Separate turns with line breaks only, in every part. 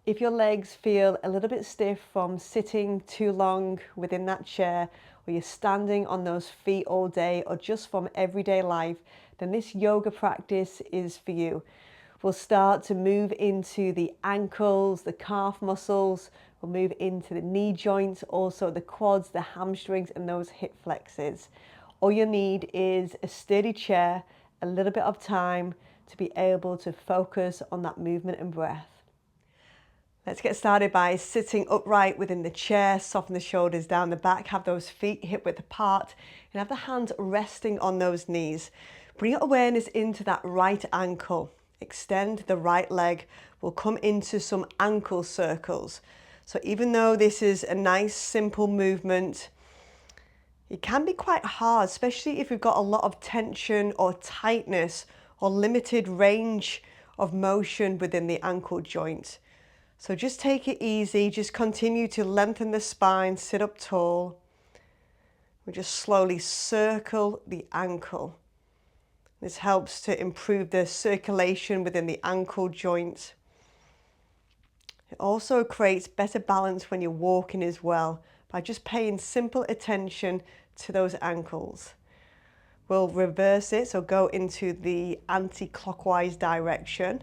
If your legs feel a little bit stiff from sitting too long within that chair, or you're standing on those feet all day, or just from everyday life, then this yoga practice is for you. We'll start to move into the ankles, the calf muscles, we'll move into the knee joints, also the quads, the hamstrings, and those hip flexors. All you need is a sturdy chair, a little bit of time to be able to focus on that movement and breath. Let's get started by sitting upright within the chair, soften the shoulders down the back, have those feet hip width apart, and have the hands resting on those knees. Bring your awareness into that right ankle. Extend the right leg. We'll come into some ankle circles. So even though this is a nice, simple movement, it can be quite hard, especially if we've got a lot of tension or tightness or limited range of motion within the ankle joint. So just take it easy, just continue to lengthen the spine, sit up tall. We just slowly circle the ankle. This helps to improve the circulation within the ankle joint. It also creates better balance when you're walking as well, by just paying simple attention to those ankles. We'll reverse it, so go into the anti-clockwise direction.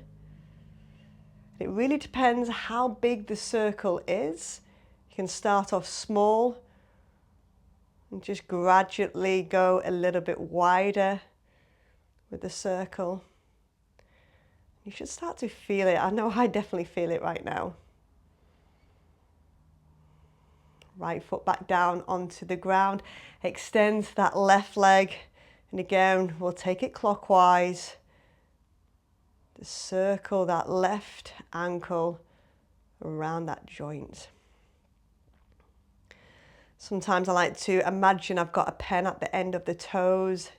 It really depends how big the circle is. You can start off small and just gradually go a little bit wider with the circle. You should start to feel it. I know I definitely feel it right now. Right foot back down onto the ground. Extend that left leg. And again, we'll take it clockwise. Circle that left ankle around that joint. Sometimes I like to imagine I've got a pen at the end of the toes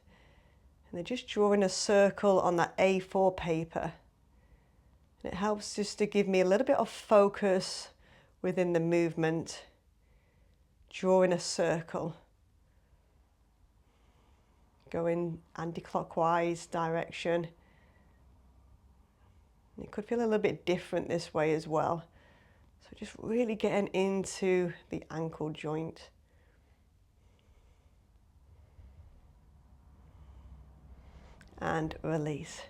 and they're just drawing a circle on that A4 paper. And it helps just to give me a little bit of focus within the movement, drawing a circle, going anti-clockwise direction. It could feel a little bit different this way as well. So just really getting into the ankle joint. And release.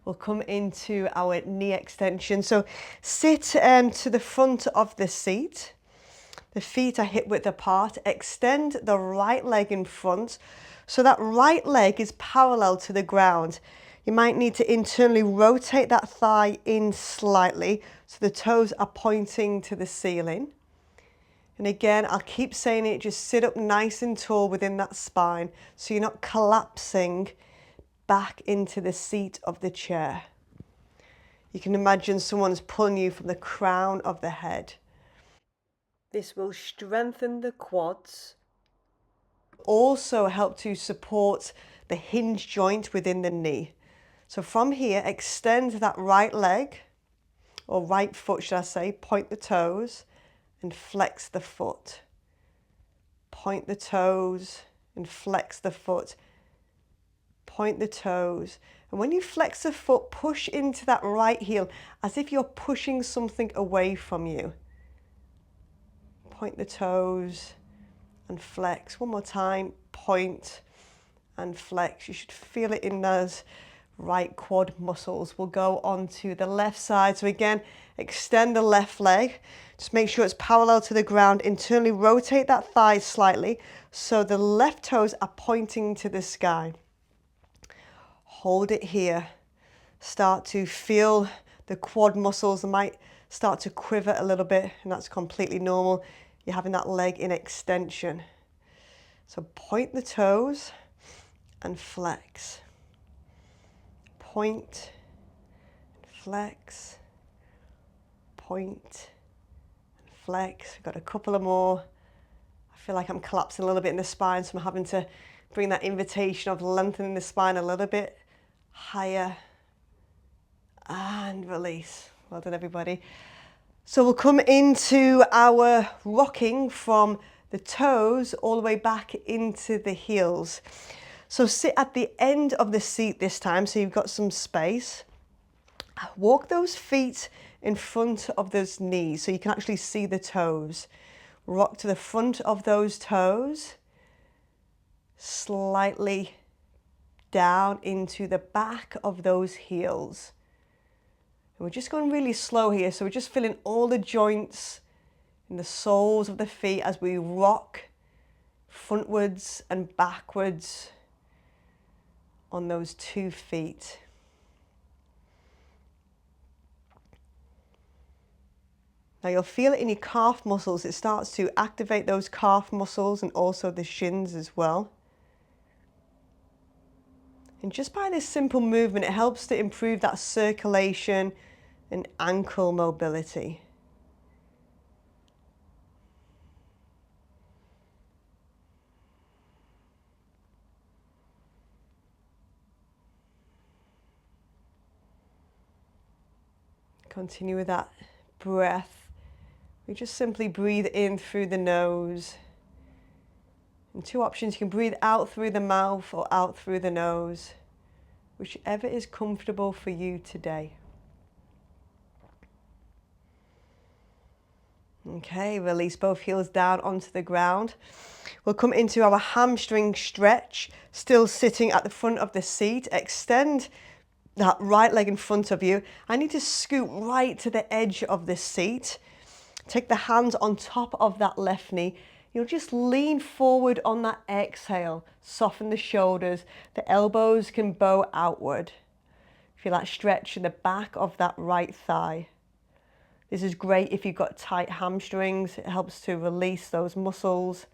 We'll come into our knee extension. So sit to the front of the seat. The feet are hip width apart. Extend the right leg in front. So that right leg is parallel to the ground. You might need to internally rotate that thigh in slightly so the toes are pointing to the ceiling. And again, I'll keep saying it, just sit up nice and tall within that spine so you're not collapsing back into the seat of the chair. You can imagine someone's pulling you from the crown of the head. This will strengthen the quads, also help to support the hinge joint within the knee. So from here, extend that right leg, or right foot should I say, point the toes and flex the foot. Point the toes and flex the foot. Point the toes. And when you flex the foot, push into that right heel as if you're pushing something away from you. Point the toes and flex. One more time, point and flex. You should feel it in those right quad muscles. We'll go on to the left side. So again, extend the left leg. Just make sure it's parallel to the ground. Internally rotate that thigh slightly so the left toes are pointing to the sky. Hold it here. Start to feel the quad muscles. They might start to quiver a little bit, and that's completely normal. You're having that leg in extension. So point the toes and flex. Point, flex, point, flex. We've got a couple of more. I feel like I'm collapsing a little bit in the spine, so I'm having to bring that invitation of lengthening the spine a little bit higher. And release. Well done, everybody. So we'll come into our rocking from the toes all the way back into the heels. So sit at the end of the seat this time, so you've got some space. Walk those feet in front of those knees so you can actually see the toes. Rock to the front of those toes, slightly down into the back of those heels. And we're just going really slow here, so we're just feeling all the joints in the soles of the feet as we rock frontwards and backwards on those 2 feet. Now you'll feel it in your calf muscles. It starts to activate those calf muscles and also the shins as well. And just by this simple movement, it helps to improve that circulation and ankle mobility. Continue with that breath. We just simply breathe in through the nose. And 2 options, you can breathe out through the mouth or out through the nose, whichever is comfortable for you today. Okay, release both heels down onto the ground. We'll come into our hamstring stretch, still sitting at the front of the seat. Extend that right leg in front of you. I need to scoot right to the edge of the seat. Take the hands on top of that left knee. You'll just lean forward on that exhale. Soften the shoulders. The elbows can bow outward. Feel that stretch in the back of that right thigh. This is great if you've got tight hamstrings. It helps to release those muscles.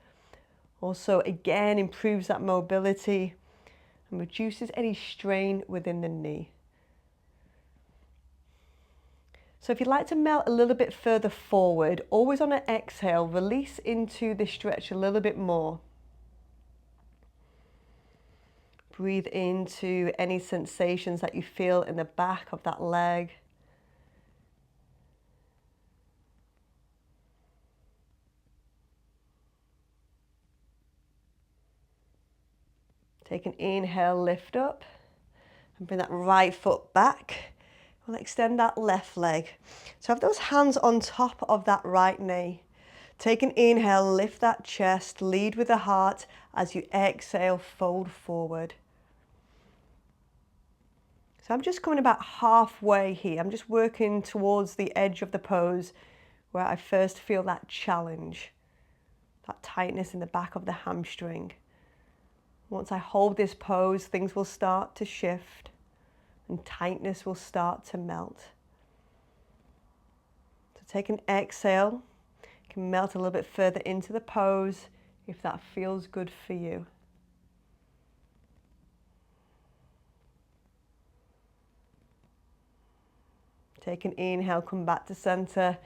Also, again, improves that mobility and reduces any strain within the knee. So if you'd like to melt a little bit further forward, always on an exhale, release into the stretch a little bit more. Breathe into any sensations that you feel in the back of that leg. Take an inhale, lift up, and bring that right foot back. We'll extend that left leg. So have those hands on top of that right knee. Take an inhale, lift that chest, lead with the heart. As you exhale, fold forward. So I'm just coming about halfway here. I'm just working towards the edge of the pose where I first feel that challenge, that tightness in the back of the hamstring. Once I hold this pose, things will start to shift and tightness will start to melt. So take an exhale. You can melt a little bit further into the pose if that feels good for you. Take an inhale, come back to center.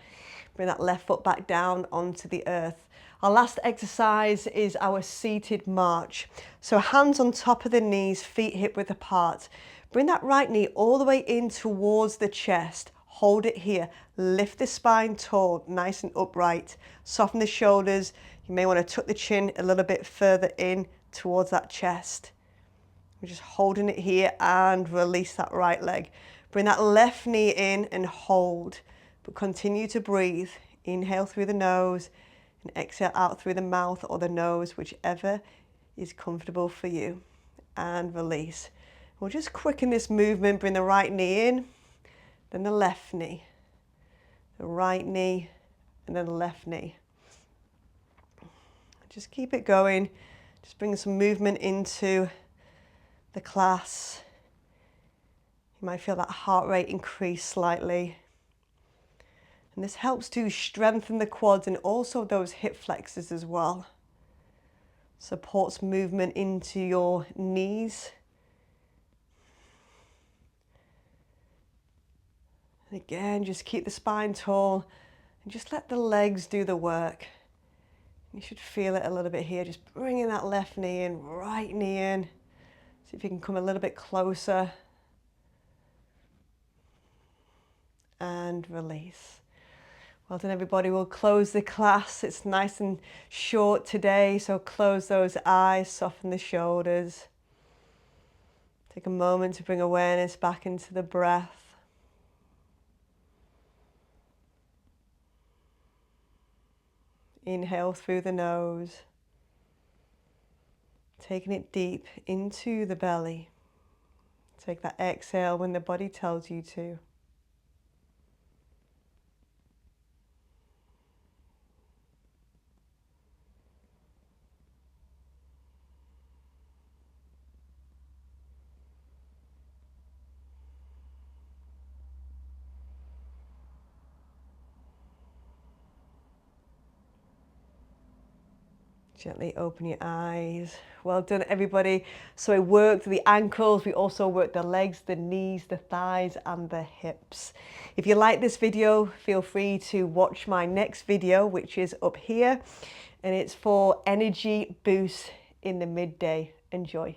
Bring that left foot back down onto the earth. Our last exercise is our seated march. So hands on top of the knees, feet hip width apart. Bring that right knee all the way in towards the chest. Hold it here. Lift the spine tall, nice and upright. Soften the shoulders. You may want to tuck the chin a little bit further in towards that chest. We're just holding it here and release that right leg. Bring that left knee in and hold, but continue to breathe. Inhale through the nose and exhale out through the mouth or the nose, whichever is comfortable for you. And release. We'll just quicken this movement. Bring the right knee in, then the left knee. The right knee and then the left knee. Just keep it going. Just bring some movement into the class. You might feel that heart rate increase slightly. And this helps to strengthen the quads and also those hip flexors as well. Supports movement into your knees. And again, just keep the spine tall and just let the legs do the work. You should feel it a little bit here. Just bringing that left knee in, right knee in. See if you can come a little bit closer. And release. Well done, everybody. We'll close the class. It's nice and short today, so close those eyes, soften the shoulders. Take a moment to bring awareness back into the breath. Inhale through the nose, taking it deep into the belly. Take that exhale when the body tells you to. Gently open your eyes. Well done, everybody. So we worked the ankles, we also worked the legs, the knees, the thighs, and the hips. If you like this video, feel free to watch my next video, which is up here, and it's for energy boost in the midday. Enjoy.